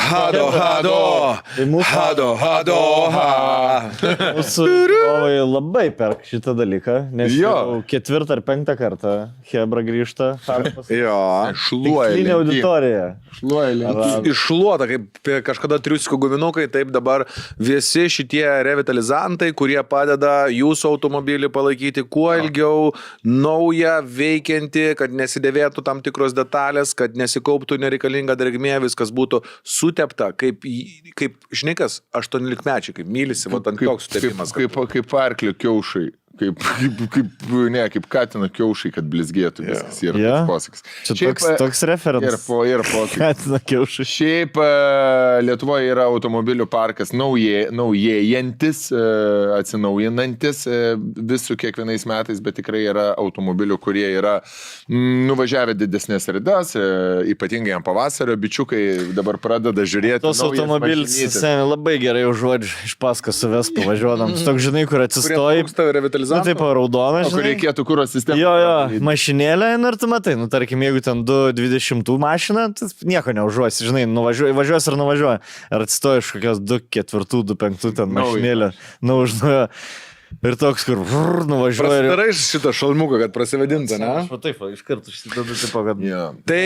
Hado, hado, hado, hado, ha. Mūsų žiūrovai labai perk šitą dalyką, nes Jo. jau 4 ar 5 kartą Hebra grįžta. Jo. Šluoja Tikslinė lentyną. auditorija. Šluoja lentyną. Iššluota, kaip kažkada triusikų guminukai, taip dabar visi šitie revitalizantai, kurie padeda jūsų automobilį palaikyti kuo ilgiau, naują, veikiantį, kad nesidėvėtų tam tikros detalės, kad nesikauptų nereikalinga drėgmė, viskas būtų sutepta, kaip žinai kas, 18-mečiai, kaip mylisi, va ant toks sutepimas. Kaip arklio kiaušai. Kaip katino kiaušai, kad blizgėtų viskas yra Yeah. tas posakis. Čia toks referendas. Ir posakis. Katina kiaušai. Šiaip Lietuvoje yra automobilių parkas naujėjantis, atsinaujinantis vis su kiekvienais metais, bet tikrai yra automobilių, kurie yra nuvažiavę didesnės ridas, ypatingai ant pavasario, bičiukai dabar pradeda žiūrėti. Tos automobilis labai gerai užuodžia iš paskos su Vespa važiuodams. Toks žinai, kur atsistoji. Nu, taip, raudona, Kur žinai. reikėtų kūro sistemą. Jo, mašinėlė, ir tu matai, nu, tarkim, jeigu ten 220 mašina, tai nieko neužuosi, žinai, važiuosi ir nuvažiuoji. Ar atsistoji iš kokios 2.4, 2.5 ten mašinėlė, užnuojo. Ir toks, kur nuvažiuoji. Prasidarai šitą šalmuką, kad prasivadintų, ne? Aš va taip, iš karto užsidedu, tipo, kad... Yeah. Tai